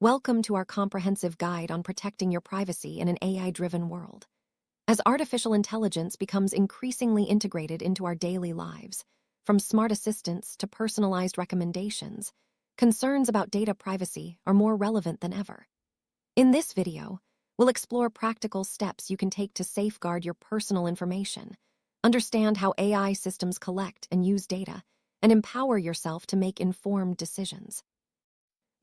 Welcome to our comprehensive guide on protecting your privacy in an AI-driven world. As artificial intelligence becomes increasingly integrated into our daily lives, from smart assistants to personalized recommendations, concerns about data privacy are more relevant than ever. In this video, we'll explore practical steps you can take to safeguard your personal information, understand how AI systems collect and use data, and empower yourself to make informed decisions.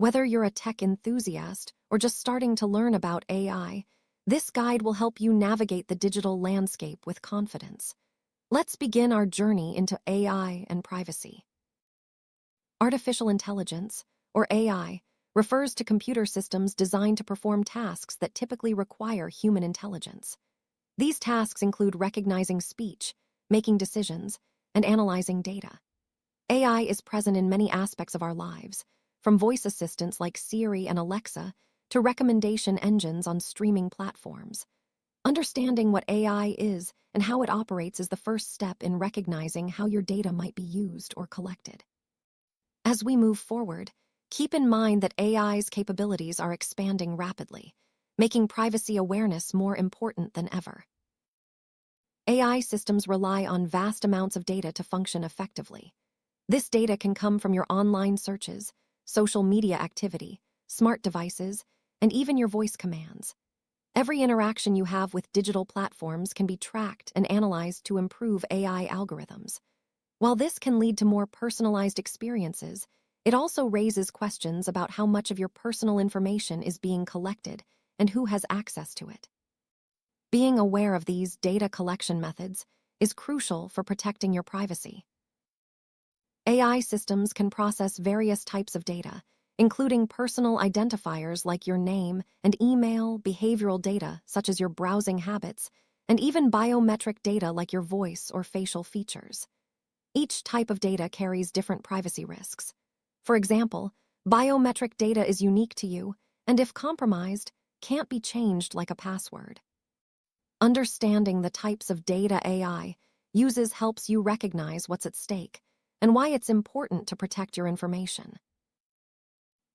Whether you're a tech enthusiast or just starting to learn about AI, this guide will help you navigate the digital landscape with confidence. Let's begin our journey into AI and privacy. Artificial intelligence, or AI, refers to computer systems designed to perform tasks that typically require human intelligence. These tasks include recognizing speech, making decisions, and analyzing data. AI is present in many aspects of our lives, from voice assistants like Siri and Alexa to recommendation engines on streaming platforms. Understanding what AI is and how it operates is the first step in recognizing how your data might be used or collected. As we move forward, keep in mind that AI's capabilities are expanding rapidly, making privacy awareness more important than ever. AI systems rely on vast amounts of data to function effectively. This data can come from your online searches, social media activity, smart devices, and even your voice commands. Every interaction you have with digital platforms can be tracked and analyzed to improve AI algorithms. While this can lead to more personalized experiences, it also raises questions about how much of your personal information is being collected and who has access to it. Being aware of these data collection methods is crucial for protecting your privacy. AI systems can process various types of data, including personal identifiers like your name and email, behavioral data such as your browsing habits, and even biometric data like your voice or facial features. Each type of data carries different privacy risks. For example, biometric data is unique to you, and if compromised, can't be changed like a password. Understanding the types of data AI uses helps you recognize what's at stake and why it's important to protect your information.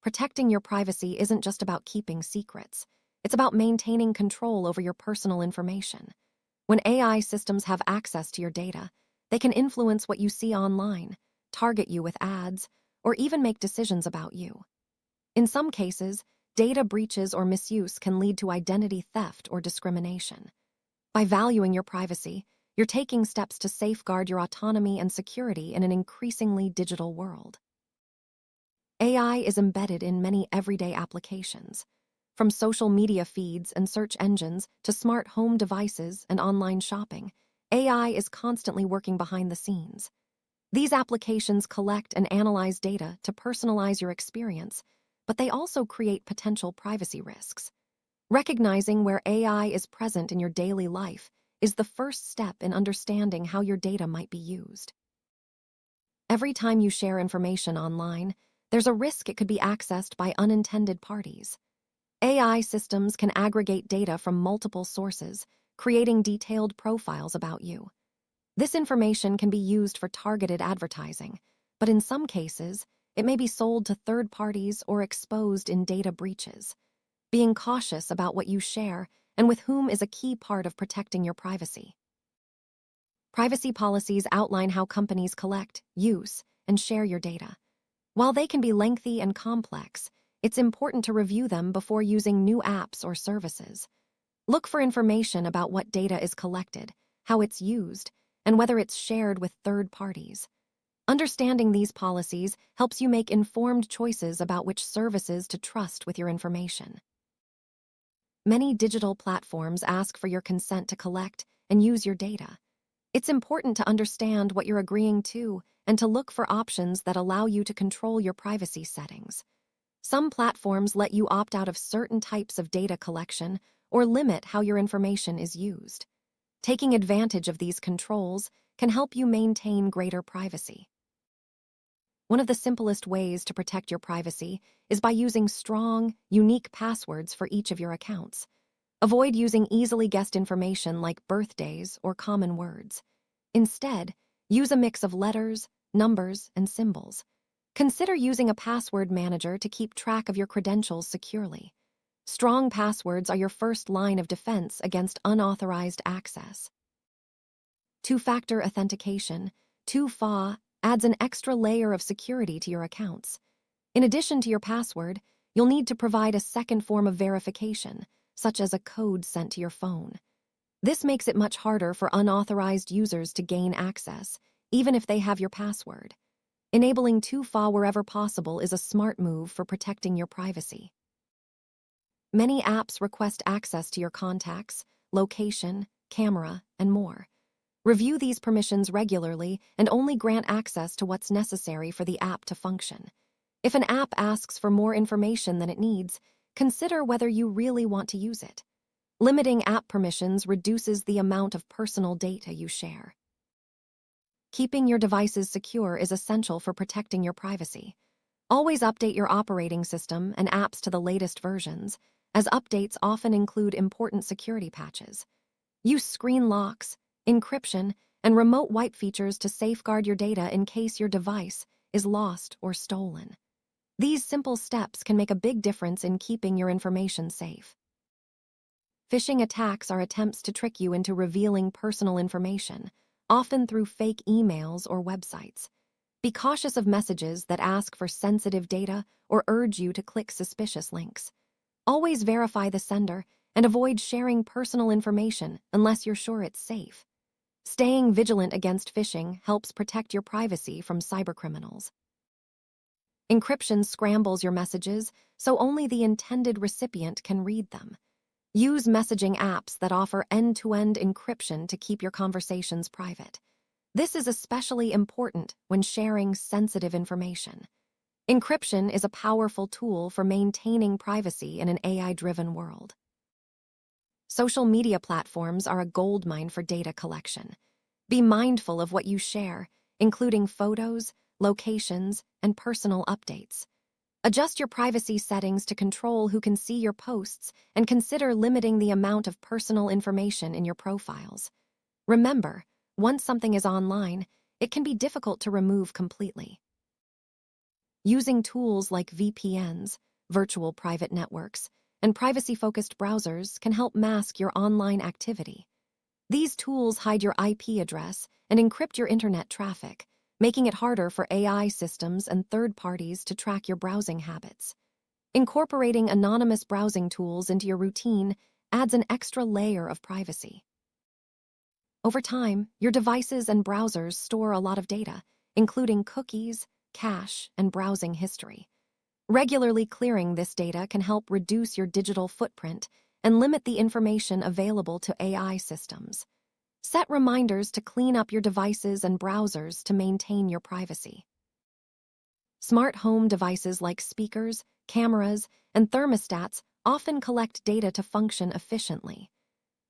Protecting your privacy isn't just about keeping secrets. It's about maintaining control over your personal information. When AI systems have access to your data, they can influence what you see online, target you with ads, or even make decisions about you. In some cases, data breaches or misuse can lead to identity theft or discrimination. By valuing your privacy, you're taking steps to safeguard your autonomy and security in an increasingly digital world. AI is embedded in many everyday applications. From social media feeds and search engines to smart home devices and online shopping, AI is constantly working behind the scenes. These applications collect and analyze data to personalize your experience, but they also create potential privacy risks. Recognizing where AI is present in your daily life is the first step in understanding how your data might be used. Every time you share information online, there's a risk it could be accessed by unintended parties. AI systems can aggregate data from multiple sources, creating detailed profiles about you. This information can be used for targeted advertising, but in some cases, it may be sold to third parties or exposed in data breaches. Being cautious about what you share and with whom is a key part of protecting your privacy. Privacy policies outline how companies collect, use, and share your data. While they can be lengthy and complex, it's important to review them before using new apps or services. Look for information about what data is collected, how it's used, and whether it's shared with third parties. Understanding these policies helps you make informed choices about which services to trust with your information. Many digital platforms ask for your consent to collect and use your data. It's important to understand what you're agreeing to and to look for options that allow you to control your privacy settings. Some platforms let you opt out of certain types of data collection or limit how your information is used. Taking advantage of these controls can help you maintain greater privacy. One of the simplest ways to protect your privacy is by using strong, unique passwords for each of your accounts. Avoid using easily guessed information like birthdays or common words. Instead, use a mix of letters, numbers, and symbols. Consider using a password manager to keep track of your credentials securely. Strong passwords are your first line of defense against unauthorized access. Two-factor authentication, 2FA, adds an extra layer of security to your accounts. In addition to your password, you'll need to provide a second form of verification, such as a code sent to your phone. This makes it much harder for unauthorized users to gain access, even if they have your password. Enabling 2FA wherever possible is a smart move for protecting your privacy. Many apps request access to your contacts, location, camera, and more. Review these permissions regularly and only grant access to what's necessary for the app to function. If an app asks for more information than it needs, consider whether you really want to use it. Limiting app permissions reduces the amount of personal data you share. Keeping your devices secure is essential for protecting your privacy. Always update your operating system and apps to the latest versions, as updates often include important security patches. Use screen locks, encryption, and remote wipe features to safeguard your data in case your device is lost or stolen. These simple steps can make a big difference in keeping your information safe. Phishing attacks are attempts to trick you into revealing personal information, often through fake emails or websites. Be cautious of messages that ask for sensitive data or urge you to click suspicious links. Always verify the sender and avoid sharing personal information unless you're sure it's safe. Staying vigilant against phishing helps protect your privacy from cybercriminals. Encryption scrambles your messages so only the intended recipient can read them. Use messaging apps that offer end-to-end encryption to keep your conversations private. This is especially important when sharing sensitive information. Encryption is a powerful tool for maintaining privacy in an AI-driven world. Social media platforms are a goldmine for data collection. Be mindful of what you share, including photos, locations, and personal updates. Adjust your privacy settings to control who can see your posts and consider limiting the amount of personal information in your profiles. Remember, once something is online, it can be difficult to remove completely. Using tools like VPNs, virtual private networks, and privacy-focused browsers can help mask your online activity. These tools hide your IP address and encrypt your internet traffic, making it harder for AI systems and third parties to track your browsing habits. Incorporating anonymous browsing tools into your routine adds an extra layer of privacy. Over time, your devices and browsers store a lot of data, including cookies, cache, and browsing history. Regularly clearing this data can help reduce your digital footprint and limit the information available to AI systems. Set reminders to clean up your devices and browsers to maintain your privacy. Smart home devices like speakers, cameras, and thermostats often collect data to function efficiently.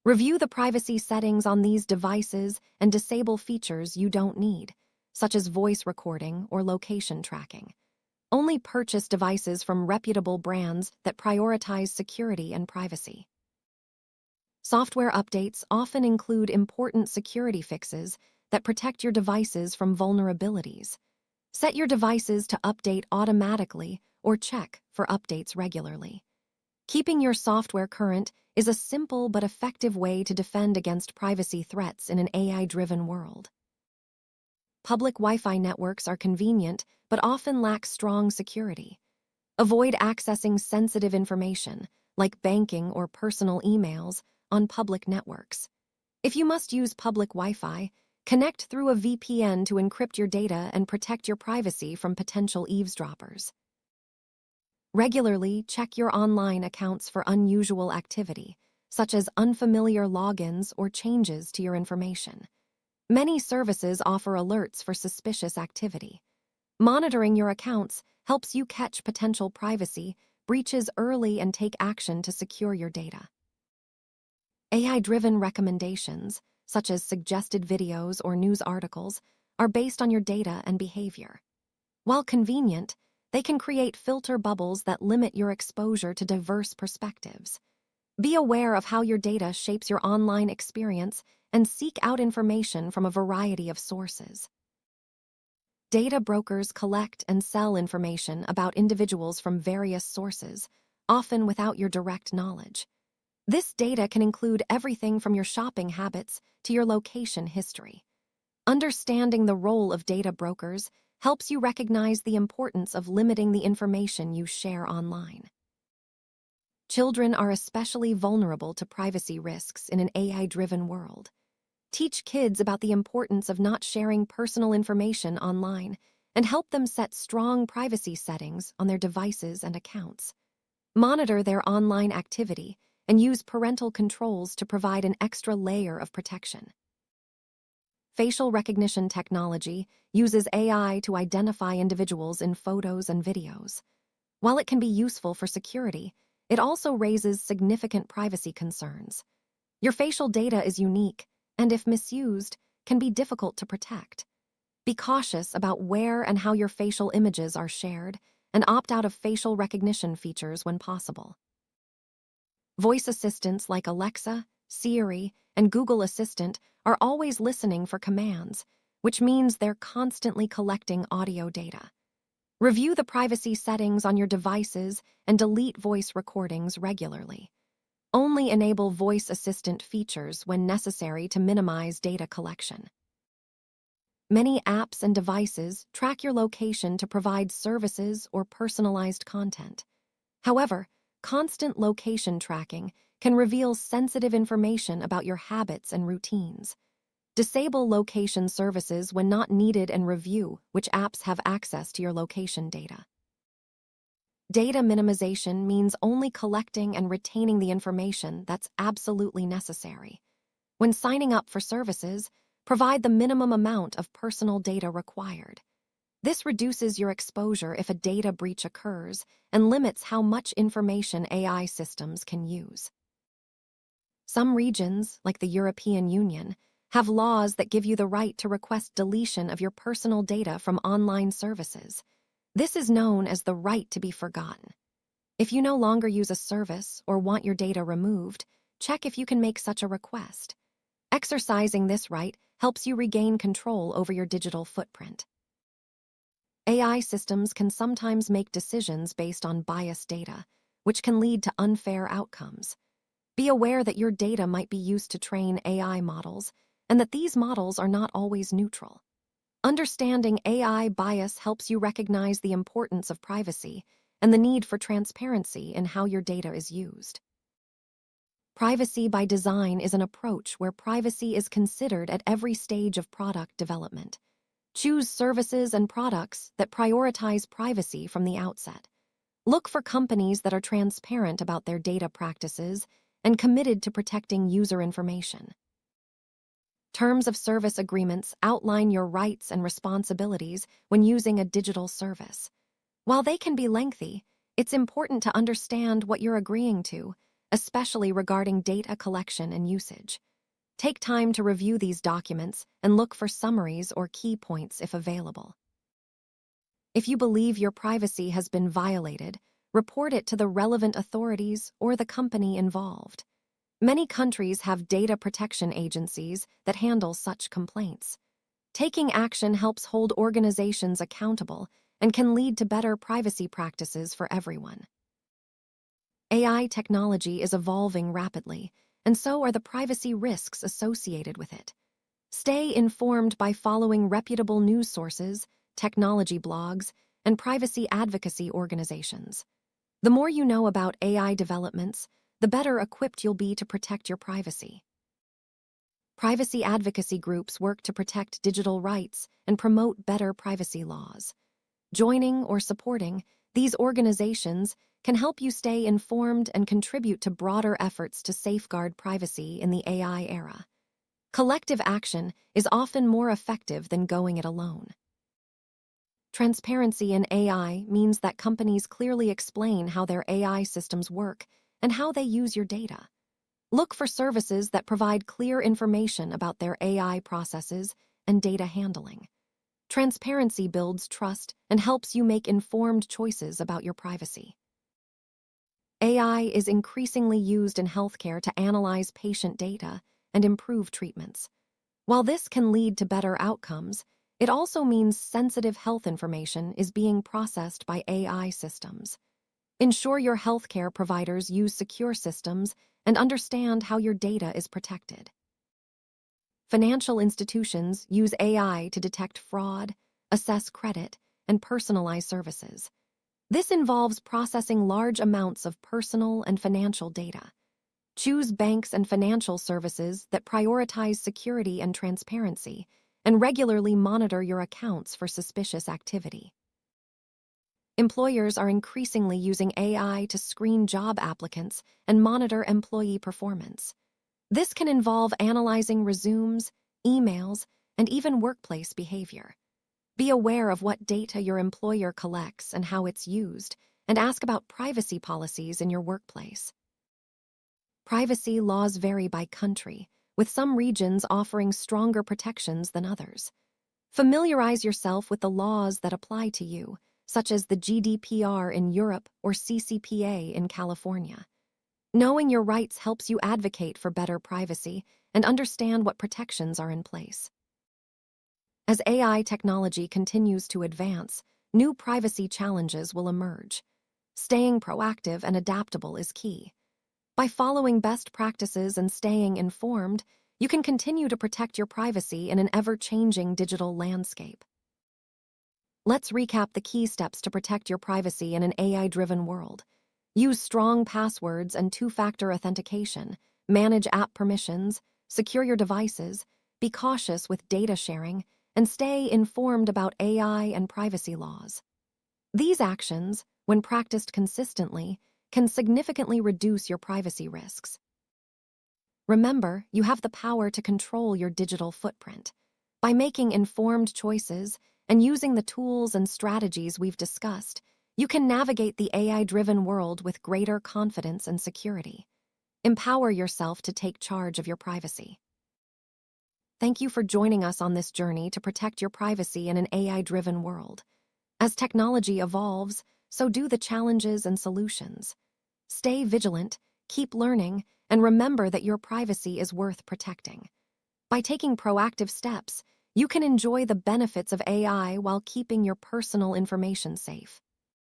Review the privacy settings on these devices and disable features you don't need, such as voice recording or location tracking. Only purchase devices from reputable brands that prioritize security and privacy. Software updates often include important security fixes that protect your devices from vulnerabilities. Set your devices to update automatically or check for updates regularly. Keeping your software current is a simple but effective way to defend against privacy threats in an AI-driven world. Public Wi-Fi networks are convenient but often lack strong security. Avoid accessing sensitive information, like banking or personal emails, on public networks. If you must use public Wi-Fi, connect through a VPN to encrypt your data and protect your privacy from potential eavesdroppers. Regularly check your online accounts for unusual activity, such as unfamiliar logins or changes to your information. Many services offer alerts for suspicious activity. Monitoring your accounts helps you catch potential privacy breaches early and take action to secure your data. AI-driven recommendations, such as suggested videos or news articles, are based on your data and behavior. While convenient, they can create filter bubbles that limit your exposure to diverse perspectives. Be aware of how your data shapes your online experience and seek out information from a variety of sources. Data brokers collect and sell information about individuals from various sources, often without your direct knowledge. This data can include everything from your shopping habits to your location history. Understanding the role of data brokers helps you recognize the importance of limiting the information you share online. Children are especially vulnerable to privacy risks in an AI-driven world. Teach kids about the importance of not sharing personal information online and help them set strong privacy settings on their devices and accounts. Monitor their online activity and use parental controls to provide an extra layer of protection. Facial recognition technology uses AI to identify individuals in photos and videos. While it can be useful for security, it also raises significant privacy concerns. Your facial data is unique, and if misused, can be difficult to protect. Be cautious about where and how your facial images are shared, and opt out of facial recognition features when possible. Voice assistants like Alexa, Siri, and Google Assistant are always listening for commands, which means they're constantly collecting audio data. Review the privacy settings on your devices and delete voice recordings regularly. Only enable voice assistant features when necessary to minimize data collection. Many apps and devices track your location to provide services or personalized content. However, constant location tracking can reveal sensitive information about your habits and routines. Disable location services when not needed and review which apps have access to your location data. Data minimization means only collecting and retaining the information that's absolutely necessary. When signing up for services, provide the minimum amount of personal data required. This reduces your exposure if a data breach occurs and limits how much information AI systems can use. Some regions, like the European Union, have laws that give you the right to request deletion of your personal data from online services. This is known as the right to be forgotten. If you no longer use a service or want your data removed, check if you can make such a request. Exercising this right helps you regain control over your digital footprint. AI systems can sometimes make decisions based on biased data, which can lead to unfair outcomes. Be aware that your data might be used to train AI models, and that these models are not always neutral. Understanding AI bias helps you recognize the importance of privacy and the need for transparency in how your data is used. Privacy by design is an approach where privacy is considered at every stage of product development. Choose services and products that prioritize privacy from the outset. Look for companies that are transparent about their data practices and committed to protecting user information. Terms of service agreements outline your rights and responsibilities when using a digital service. While they can be lengthy, it's important to understand what you're agreeing to, especially regarding data collection and usage. Take time to review these documents and look for summaries or key points if available. If you believe your privacy has been violated, report it to the relevant authorities or the company involved. Many countries have data protection agencies that handle such complaints. Taking action helps hold organizations accountable and can lead to better privacy practices for everyone. AI technology is evolving rapidly, and so are the privacy risks associated with it. Stay informed by following reputable news sources, technology blogs, and privacy advocacy organizations. The more you know about AI developments, the better equipped you'll be to protect your privacy. Privacy advocacy groups work to protect digital rights and promote better privacy laws. Joining or supporting these organizations can help you stay informed and contribute to broader efforts to safeguard privacy in the AI era. Collective action is often more effective than going it alone. Transparency in AI means that companies clearly explain how their AI systems work and how they use your data. Look for services that provide clear information about their AI processes and data handling. Transparency builds trust and helps you make informed choices about your privacy. AI is increasingly used in healthcare to analyze patient data and improve treatments. While this can lead to better outcomes, It also means sensitive health information is being processed by AI systems. Ensure your healthcare providers use secure systems and understand how your data is protected. Financial institutions use AI to detect fraud, assess credit, and personalize services. This involves processing large amounts of personal and financial data. Choose banks and financial services that prioritize security and transparency, and regularly monitor your accounts for suspicious activity. Employers are increasingly using AI to screen job applicants and monitor employee performance. This can involve analyzing resumes, emails, and even workplace behavior. Be aware of what data your employer collects and how it's used, and ask about privacy policies in your workplace. Privacy laws vary by country, with some regions offering stronger protections than others. Familiarize yourself with the laws that apply to you, such as the GDPR in Europe or CCPA in California. Knowing your rights helps you advocate for better privacy and understand what protections are in place. As AI technology continues to advance, new privacy challenges will emerge. Staying proactive and adaptable is key. By following best practices and staying informed, you can continue to protect your privacy in an ever-changing digital landscape. Let's recap the key steps to protect your privacy in an AI-driven world. Use strong passwords and two-factor authentication, manage app permissions, secure your devices, be cautious with data sharing, and stay informed about AI and privacy laws. These actions, when practiced consistently, can significantly reduce your privacy risks. Remember, you have the power to control your digital footprint. By making informed choices and using the tools and strategies we've discussed, you can navigate the AI-driven world with greater confidence and security. Empower yourself to take charge of your privacy. Thank you for joining us on this journey to protect your privacy in an AI-driven world. As technology evolves, so do the challenges and solutions. Stay vigilant, keep learning, and remember that your privacy is worth protecting. By taking proactive steps, you can enjoy the benefits of AI while keeping your personal information safe.